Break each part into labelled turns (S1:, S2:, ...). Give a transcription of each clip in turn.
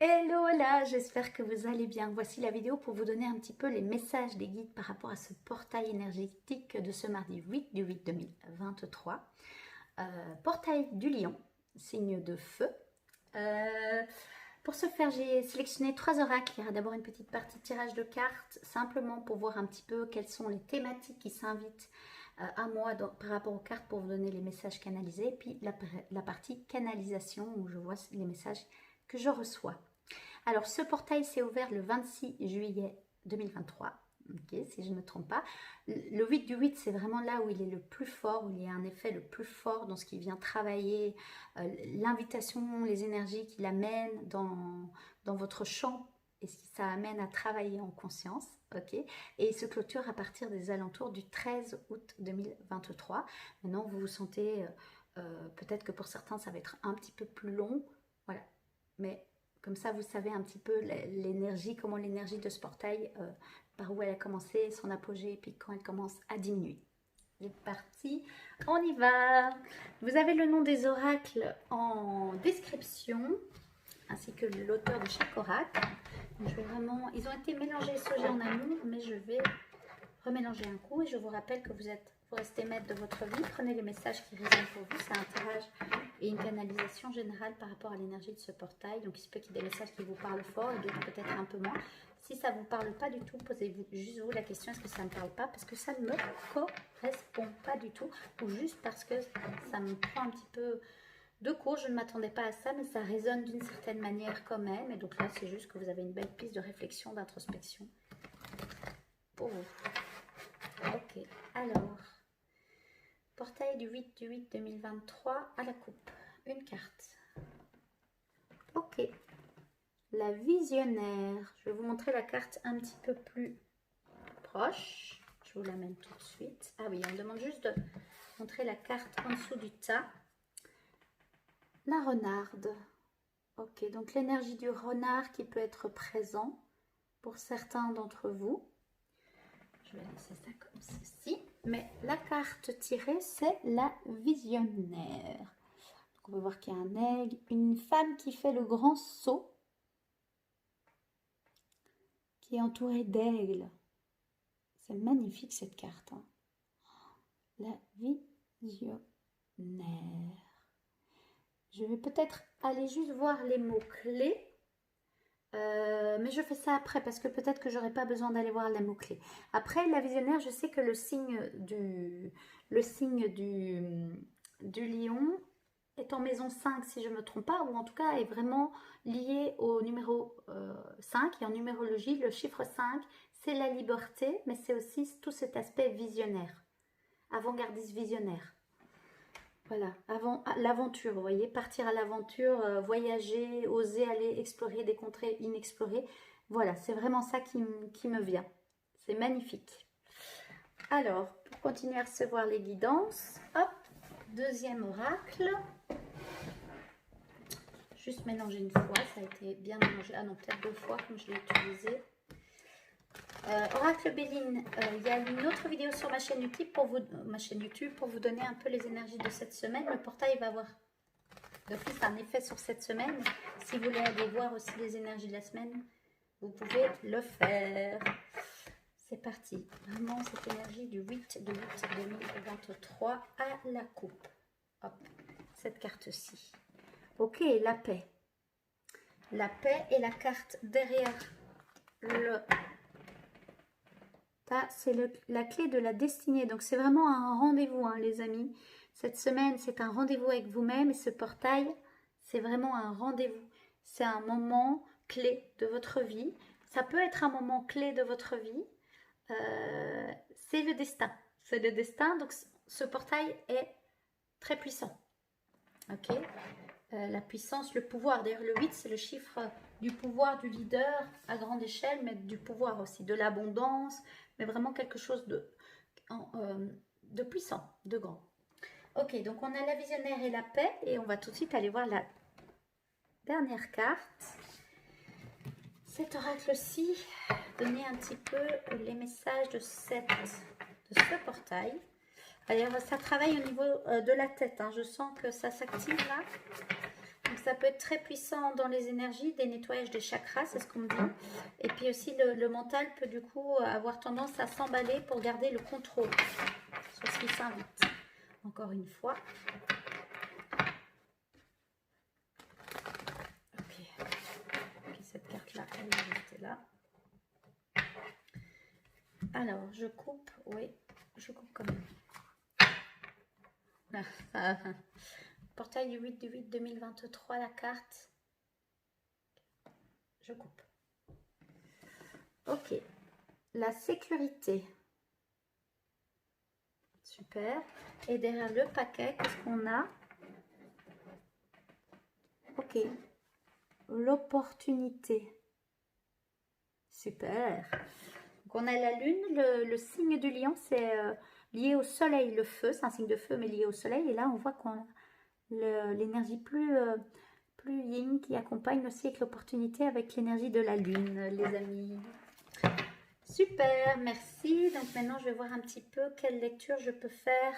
S1: Hello là, j'espère que vous allez bien. Voici la vidéo pour vous donner un petit peu les messages des guides par rapport à ce portail énergétique de ce mardi 8 du 8 2023. Portail du lion, signe de feu. Pour ce faire, j'ai sélectionné 3 oracles. Il y aura d'abord une petite partie de tirage de cartes, simplement pour voir un petit peu quelles sont les thématiques qui s'invitent à moi par rapport aux cartes pour vous donner les messages canalisés. Et puis la partie canalisation où je vois les messages que je reçois. Alors, ce portail s'est ouvert le 26 juillet 2023, okay, si je ne me trompe pas. Le 8 du 8, c'est vraiment là où il est le plus fort, où il y a un effet le plus fort dans ce qui vient travailler, l'invitation, les énergies qu'il amène dans votre champ et ce qui ça amène à travailler en conscience. Okay, et il se clôture à partir des alentours du 13 août 2023. Maintenant, vous vous sentez, peut-être que pour certains, ça va être un petit peu plus long, voilà, mais comme ça, vous savez un petit peu l'énergie, comment l'énergie de ce portail, par où elle a commencé, son apogée, et puis quand elle commence à diminuer. C'est parti, on y va. Vous avez le nom des oracles en description, ainsi que l'auteur de chaque oracle. Donc, je vais vraiment, ils ont été mélangés saugés en amont, mais je vais remélanger un coup. Et je vous rappelle que vous restez maître de votre vie. Prenez les messages qui résonnent pour vous. C'est un tirage et une canalisation générale par rapport à l'énergie de ce portail. Donc, il se peut qu'il y ait des messages qui vous parlent fort et d'autres peut-être un peu moins. Si ça ne vous parle pas du tout, posez-vous juste vous la question, est-ce que ça ne me parle pas? Parce que ça ne me correspond pas du tout. Ou juste parce que ça me prend un petit peu de court. Je ne m'attendais pas à ça, mais ça résonne d'une certaine manière quand même. Et donc là, c'est juste que vous avez une belle piste de réflexion, d'introspection pour vous. Ok, alors... Portail du 8 du 8 2023 à la coupe. Une carte. Ok. La visionnaire. Je vais vous montrer la carte un petit peu plus proche. Je vous l'amène tout de suite. Ah oui, on me demande juste de montrer la carte en dessous du tas. La renarde. Ok, donc l'énergie du renard qui peut être présent pour certains d'entre vous. Je vais laisser ça comme ceci. Mais la carte tirée, c'est la visionnaire. Donc on peut voir qu'il y a un aigle, une femme qui fait le grand saut, qui est entourée d'aigles. C'est magnifique cette carte. Hein. La visionnaire. Je vais peut-être aller juste voir les mots-clés. Mais je fais ça après parce que peut-être que j'aurai pas besoin d'aller voir les mots-clés. Après, la visionnaire, je sais que le signe du lion est en maison 5 si je ne me trompe pas, ou en tout cas est vraiment lié au numéro 5. Et en numérologie, le chiffre 5, c'est la liberté, mais c'est aussi tout cet aspect visionnaire, avant-gardiste visionnaire. Voilà, avant l'aventure, vous voyez, partir à l'aventure, voyager, oser aller explorer des contrées inexplorées. Voilà, c'est vraiment ça qui me vient. C'est magnifique. Alors, pour continuer à recevoir les guidances, hop, deuxième oracle. Juste mélanger une fois, ça a été bien mélangé. Ah non, peut-être 2 fois comme je l'ai utilisé. Oracle Béline, il y a une autre vidéo sur ma chaîne YouTube pour vous donner un peu les énergies de cette semaine. Le portail va avoir d'office un effet sur cette semaine. Si vous voulez aller voir aussi les énergies de la semaine, vous pouvez le faire. C'est parti. Vraiment cette énergie du 8 de 8 2023 à la coupe. Hop, cette carte-ci. Ok, la paix. La paix est la carte derrière le... C'est la clé de la destinée. Donc, c'est vraiment un rendez-vous, hein, les amis. Cette semaine, c'est un rendez-vous avec vous-même. Et ce portail, c'est vraiment un rendez-vous. C'est un moment clé de votre vie. Ça peut être un moment clé de votre vie. C'est le destin. C'est le destin. Donc, ce portail est très puissant. Ok, la puissance, le pouvoir. D'ailleurs, le 8, c'est le chiffre du pouvoir du leader à grande échelle, mais du pouvoir aussi, de l'abondance, mais vraiment quelque chose de puissant, de grand. Ok, donc on a la visionnaire et la paix, et on va tout de suite aller voir la dernière carte. Cet oracle-ci, donner un petit peu les messages de ce portail. Alors, ça travaille au niveau de la tête, hein. Je sens que ça s'active là. Donc, ça peut être très puissant dans les énergies, des nettoyages des chakras, c'est ce qu'on me dit. Et puis aussi, le mental peut du coup avoir tendance à s'emballer pour garder le contrôle sur ce qui s'invite. Encore une fois. Ok. Puis cette carte-là, elle est restée là. Alors, je coupe, oui, je coupe quand même. Portail du 8/8/2023, la carte. Je coupe. Ok. La sécurité. Super. Et derrière le paquet, qu'est-ce qu'on a? Ok. L'opportunité. Super. Donc on a la lune, le signe du lion, c'est lié au soleil, le feu, c'est un signe de feu mais lié au soleil. Et là on voit qu'on a l'énergie plus yin qui accompagne le cycle l'opportunité avec l'énergie de la lune, les amis. Super, merci. Donc maintenant je vais voir un petit peu quelle lecture je peux faire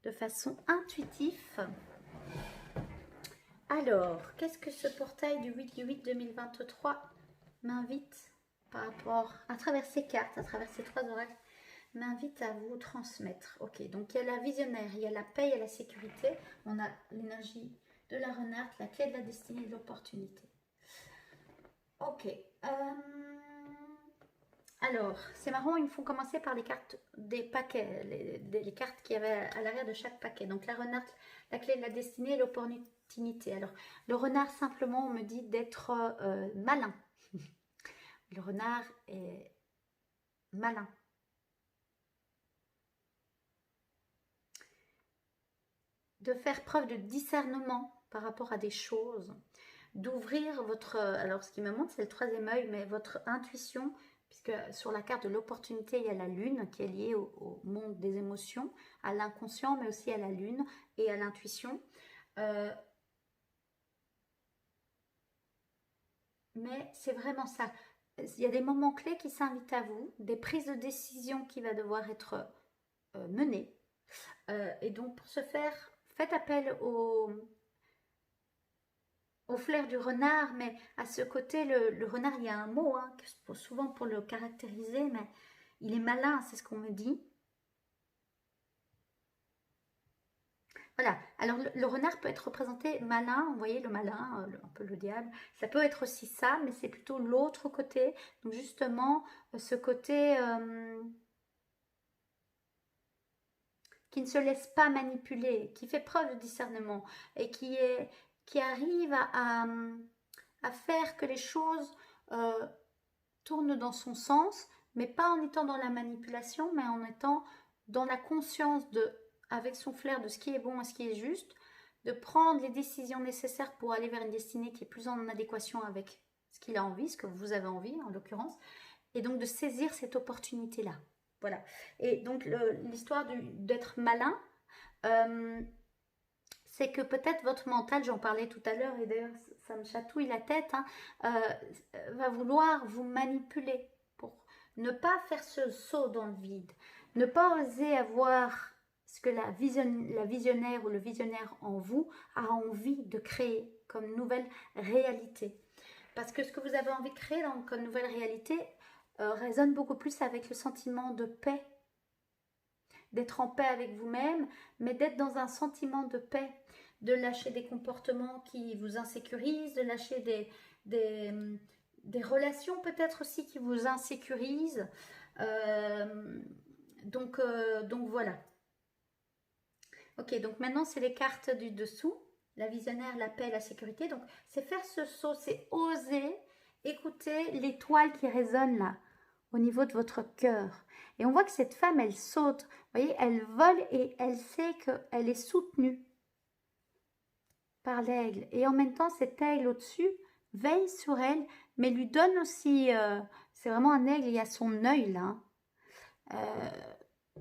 S1: de façon intuitive. Alors, qu'est-ce que ce portail du 8/8/2023 m'invite par rapport, à travers ces cartes, à travers ces 3 oracles, m'invite à vous transmettre. Ok, donc il y a la visionnaire, il y a la paix, il y a la sécurité. On a l'énergie de la renarde, la clé de la destinée et de l'opportunité. Ok. Alors, c'est marrant, il faut commencer par les cartes des paquets, les cartes qu'il y avait à l'arrière de chaque paquet. Donc la renarde, la clé de la destinée et l'opportunité. Alors, le renard, simplement, on me dit d'être malin. Le renard est malin. De faire preuve de discernement par rapport à des choses. D'ouvrir votre... Alors, ce qui me montre, c'est le 3e œil, mais votre intuition, puisque sur la carte de l'opportunité, il y a la lune qui est liée au monde des émotions, à l'inconscient, mais aussi à la lune et à l'intuition. Mais c'est vraiment ça. Il y a des moments clés qui s'invitent à vous, des prises de décision qui va devoir être menées. Et donc, pour ce faire, faites appel au flair du renard, mais à ce côté, le renard, il y a un mot, hein, souvent pour le caractériser, mais il est malin, c'est ce qu'on me dit. Voilà, alors le renard peut être représenté malin, vous voyez le malin, un peu le diable, ça peut être aussi ça, mais c'est plutôt l'autre côté, donc justement ce côté qui ne se laisse pas manipuler, qui fait preuve de discernement et qui arrive à faire que les choses tournent dans son sens, mais pas en étant dans la manipulation, mais en étant dans la conscience avec son flair de ce qui est bon et ce qui est juste, de prendre les décisions nécessaires pour aller vers une destinée qui est plus en adéquation avec ce qu'il a envie, ce que vous avez envie en l'occurrence, et donc de saisir cette opportunité-là. Voilà. Et donc l'histoire d'être malin, c'est que peut-être votre mental, j'en parlais tout à l'heure, et d'ailleurs ça me chatouille la tête, hein, va vouloir vous manipuler pour ne pas faire ce saut dans le vide, ne pas oser avoir ce que la visionnaire ou le visionnaire en vous a envie de créer comme nouvelle réalité. Parce que ce que vous avez envie de créer comme nouvelle réalité résonne beaucoup plus avec le sentiment de paix, d'être en paix avec vous-même, mais d'être dans un sentiment de paix, de lâcher des comportements qui vous insécurisent, de lâcher des relations peut-être aussi qui vous insécurisent. Donc voilà. Ok, donc maintenant c'est les cartes du dessous, la visionnaire, la paix, la sécurité. Donc c'est faire ce saut, c'est oser écouter l'étoile qui résonne là, au niveau de votre cœur. Et on voit que cette femme, elle saute, vous voyez, elle vole et elle sait qu'elle est soutenue par l'aigle. Et en même temps, cet aigle au-dessus veille sur elle, mais lui donne aussi, c'est vraiment un aigle, il y a son œil là.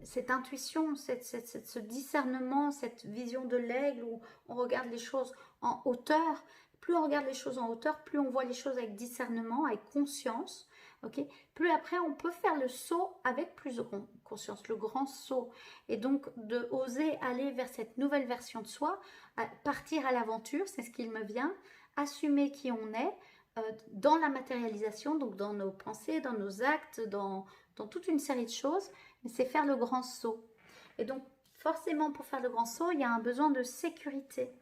S1: Cette intuition, ce discernement, cette vision de l'aigle où on regarde les choses en hauteur. Plus on regarde les choses en hauteur, plus on voit les choses avec discernement, avec conscience, Ok, plus après, on peut faire le saut avec plus de conscience, le grand saut. Et donc, de oser aller vers cette nouvelle version de soi, partir à l'aventure, c'est ce qu'il me vient, assumer qui on est dans la matérialisation, donc dans nos pensées, dans nos actes, dans toute une série de choses, mais c'est faire le grand saut. Et donc, forcément, pour faire le grand saut, il y a un besoin de sécurité.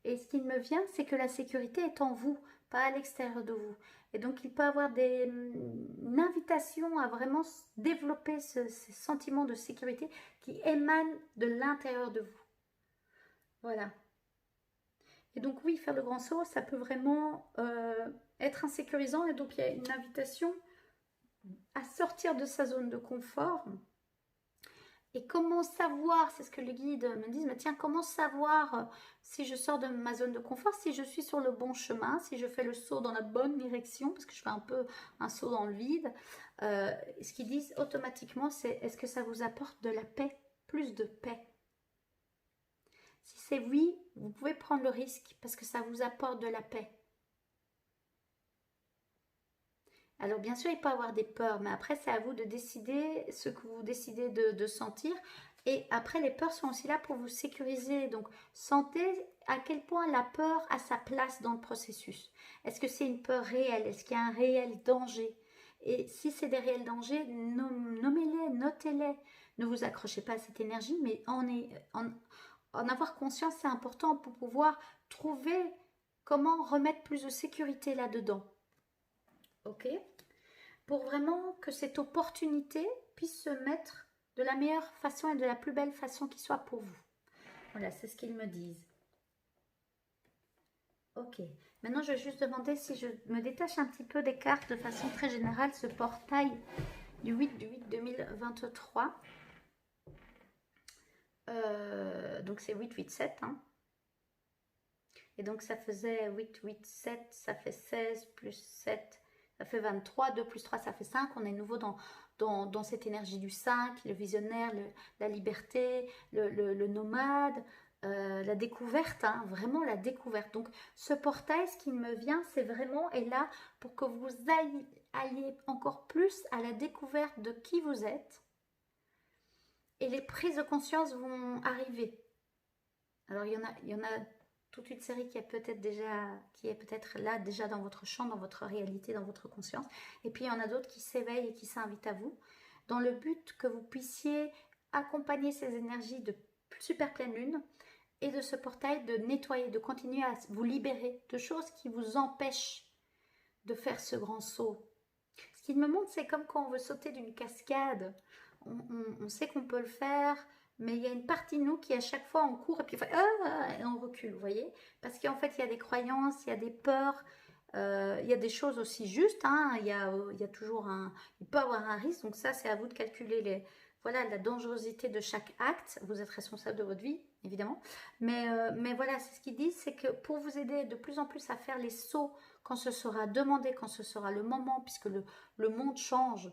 S1: Et ce qui me vient, c'est que la sécurité est en vous, pas à l'extérieur de vous. Et donc, il peut y avoir une invitation à vraiment développer ces sentiments de sécurité qui émanent de l'intérieur de vous. Voilà. Et donc, oui, faire le grand saut, ça peut vraiment être insécurisant. Et donc, il y a une invitation à sortir de sa zone de confort. Et comment savoir, c'est ce que les guides me disent, mais tiens, comment savoir si je sors de ma zone de confort, si je suis sur le bon chemin, si je fais le saut dans la bonne direction, parce que je fais un peu un saut dans le vide. Ce qu'ils disent automatiquement, c'est est-ce que ça vous apporte de la paix, plus de paix? Si c'est oui, vous pouvez prendre le risque parce que ça vous apporte de la paix. Alors bien sûr, il peut y avoir des peurs, mais après, c'est à vous de décider ce que vous décidez de sentir. Et après, les peurs sont aussi là pour vous sécuriser. Donc, sentez à quel point la peur a sa place dans le processus. Est-ce que c'est une peur réelle? Est-ce qu'il y a un réel danger? Et si c'est des réels dangers, nommez-les, notez-les. Ne vous accrochez pas à cette énergie, mais en avoir conscience, c'est important pour pouvoir trouver comment remettre plus de sécurité là-dedans. Ok? Pour vraiment que cette opportunité puisse se mettre de la meilleure façon et de la plus belle façon qui soit pour vous. Voilà, c'est ce qu'ils me disent. Ok, maintenant je vais juste demander si je me détache un petit peu des cartes de façon très générale, ce portail du 8 2023. Donc c'est 887. Hein. Et donc ça faisait 887, ça fait 16 plus 7, ça fait 23, 2 plus 3, ça fait 5. On est nouveau dans cette énergie du 5, le visionnaire, la liberté, le nomade, la découverte, hein, vraiment la découverte. Donc ce portail, ce qui me vient, c'est vraiment est là pour que vous alliez encore plus à la découverte de qui vous êtes. Et les prises de conscience vont arriver. Alors il y en a toute une série qui est peut-être là déjà dans votre champ, dans votre réalité, dans votre conscience. Et puis il y en a d'autres qui s'éveillent et qui s'invitent à vous, dans le but que vous puissiez accompagner ces énergies de super pleine lune et de ce portail de nettoyer, de continuer à vous libérer de choses qui vous empêchent de faire ce grand saut. Ce qui me montre, c'est comme quand on veut sauter d'une cascade. On sait qu'on peut le faire, mais il y a une partie de nous qui à chaque fois on court et puis et on recule, vous voyez, parce qu'en fait il y a des croyances, il y a des peurs, il y a des choses aussi justes, hein, il y a toujours il peut y avoir un risque, donc ça c'est à vous de calculer voilà, la dangerosité de chaque acte. Vous êtes responsable de votre vie, évidemment, mais voilà, c'est ce qu'ils disent, c'est que pour vous aider de plus en plus à faire les sauts quand ce sera demandé, quand ce sera le moment, puisque le monde change,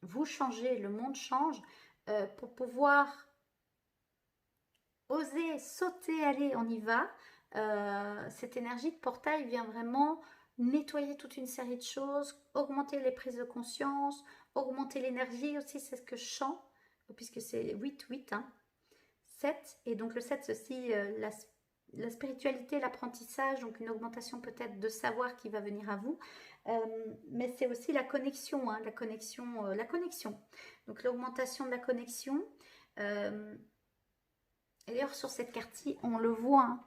S1: vous changez, le monde change, pour pouvoir oser sauter, allez, on y va. Cette énergie de portail vient vraiment nettoyer toute une série de choses, augmenter les prises de conscience, augmenter l'énergie aussi, c'est ce que je sens, puisque c'est 8, hein, 7, et donc le 7 c'est aussi la spiritualité, l'apprentissage, donc une augmentation peut-être de savoir qui va venir à vous, mais c'est aussi la connexion, hein, la connexion. Donc l'augmentation de la connexion. Et d'ailleurs sur cette carte-ci, on le voit, hein,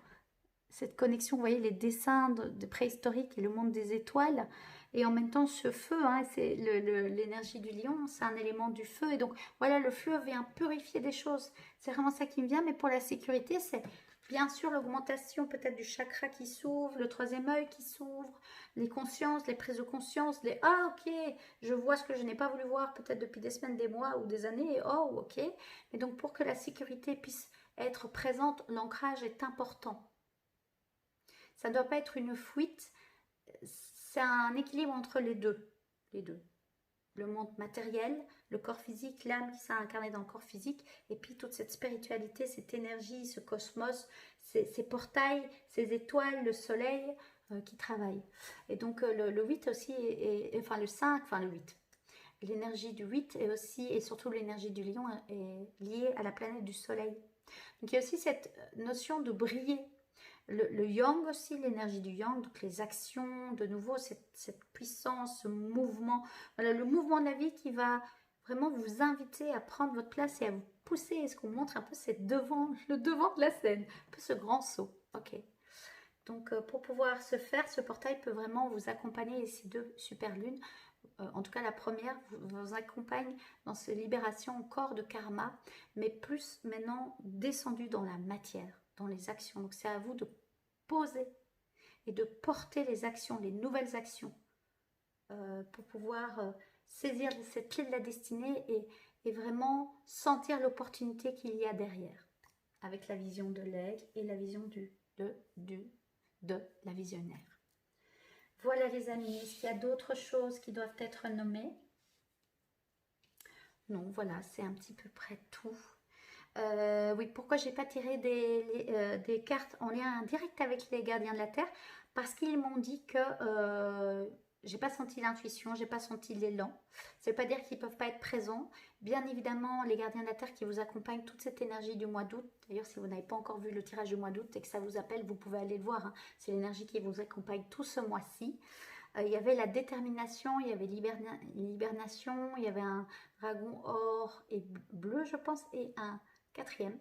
S1: cette connexion, vous voyez les dessins de préhistorique et le monde des étoiles. Et en même temps, ce feu, hein, c'est l'énergie du lion, c'est un élément du feu. Et donc, voilà, le feu vient purifier des choses. C'est vraiment ça qui me vient. Mais pour la sécurité, c'est bien sûr l'augmentation peut-être du chakra qui s'ouvre, le troisième œil qui s'ouvre, les consciences, les prises de conscience, les « Ah, ok, je vois ce que je n'ai pas voulu voir peut-être depuis des semaines, des mois ou des années. Et oh, ok. » Et donc, pour que la sécurité puisse être présente, l'ancrage est important. Ça ne doit pas être une fuite. C'est un équilibre entre les deux. Le monde matériel, le corps physique, l'âme qui s'est incarnée dans le corps physique, et puis toute cette spiritualité, cette énergie, ce cosmos, ces portails, ces étoiles, le soleil qui travaillent. Et donc le 8 aussi, enfin le 5, enfin le 8. L'énergie du 8 est aussi, et surtout l'énergie du lion, est liée à la planète du soleil. Donc il y a aussi cette notion de briller. Le yang aussi, l'énergie du yang, donc les actions, de nouveau, cette puissance, ce mouvement. Voilà, le mouvement de la vie qui va vraiment vous inviter à prendre votre place et à vous pousser. Et ce qu'on montre un peu, c'est le devant de la scène, un peu ce grand saut. Ok. Donc pour pouvoir se faire, ce portail peut vraiment vous accompagner, et ces deux super lunes, en tout cas la première, vous accompagne dans cette libération encore de karma, mais plus maintenant descendu dans la matière, dans les actions. Donc c'est à vous de poser et de porter les actions, les nouvelles actions, pour pouvoir saisir cette clé de la destinée et vraiment sentir l'opportunité qu'il y a derrière, avec la vision de l'aigle et la vision de la visionnaire. Voilà les amis, est-ce qu'il y a d'autres choses qui doivent être nommées? Non, voilà, c'est un petit peu près tout. Oui, pourquoi j'ai pas tiré des cartes en lien direct avec les gardiens de la Terre? Parce qu'ils m'ont dit que j'ai pas senti l'intuition, j'ai pas senti l'élan. Ça veut pas dire qu'ils peuvent pas être présents. Bien évidemment, les gardiens de la Terre qui vous accompagnent, toute cette énergie du mois d'août. D'ailleurs, si vous n'avez pas encore vu le tirage du mois d'août et que ça vous appelle, vous pouvez aller le voir. Hein. C'est l'énergie qui vous accompagne tout ce mois-ci. Il y avait la détermination, il y avait l'hibernation, il y avait un dragon or et bleu, je pense, et un quatrième.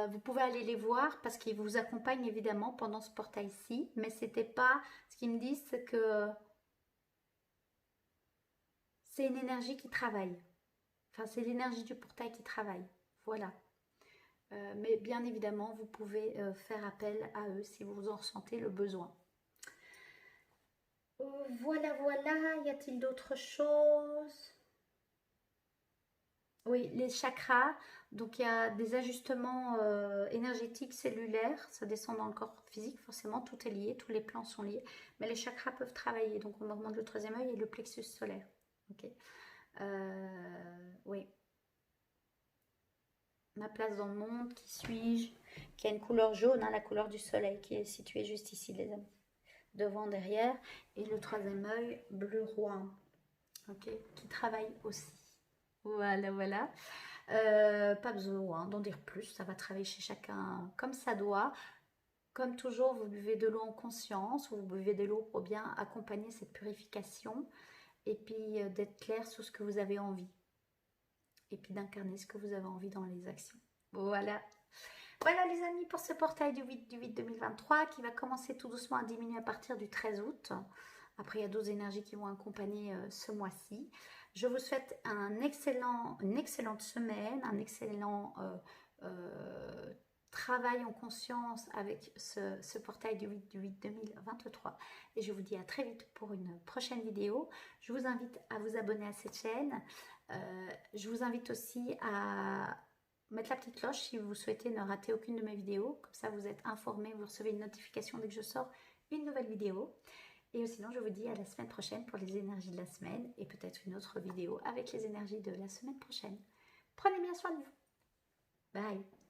S1: Vous pouvez aller les voir parce qu'ils vous accompagnent évidemment pendant ce portail-ci, mais c'était pas ce qu'ils me disent, c'est que c'est une énergie qui travaille. Enfin, c'est l'énergie du portail qui travaille. Voilà. Mais bien évidemment, vous pouvez faire appel à eux si vous en ressentez le besoin. Voilà, voilà. Y a-t-il d'autres choses? Oui, les chakras. Donc, il y a des ajustements énergétiques, cellulaires. Ça descend dans le corps physique, forcément. Tout est lié, tous les plans sont liés. Mais les chakras peuvent travailler. Donc, on augmente le troisième œil et le plexus solaire. Ok. Oui. Ma place dans le monde, qui suis-je? Qui a une couleur jaune, hein, la couleur du soleil, qui est située juste ici, les amis. Devant, derrière. Et le troisième œil, bleu roi. Ok. Qui travaille aussi. Voilà, voilà. Pas besoin d'en dire plus, ça va travailler chez chacun comme ça doit. Comme toujours, vous buvez de l'eau en conscience, vous buvez de l'eau pour bien accompagner cette purification et puis d'être clair sur ce que vous avez envie et puis d'incarner ce que vous avez envie dans les actions. Voilà. Voilà les amis pour ce portail du 8 2023 qui va commencer tout doucement à diminuer à partir du 13 août. Après, il y a d'autres énergies qui vont accompagner ce mois-ci. Je vous souhaite une excellente semaine, un excellent travail en conscience avec ce portail du 8 2023. Et je vous dis à très vite pour une prochaine vidéo. Je vous invite à vous abonner à cette chaîne. Je vous invite aussi à mettre la petite cloche si vous souhaitez ne rater aucune de mes vidéos. Comme ça, vous êtes informé, vous recevez une notification dès que je sors une nouvelle vidéo. Et sinon, je vous dis à la semaine prochaine pour les énergies de la semaine et peut-être une autre vidéo avec les énergies de la semaine prochaine. Prenez bien soin de vous. Bye.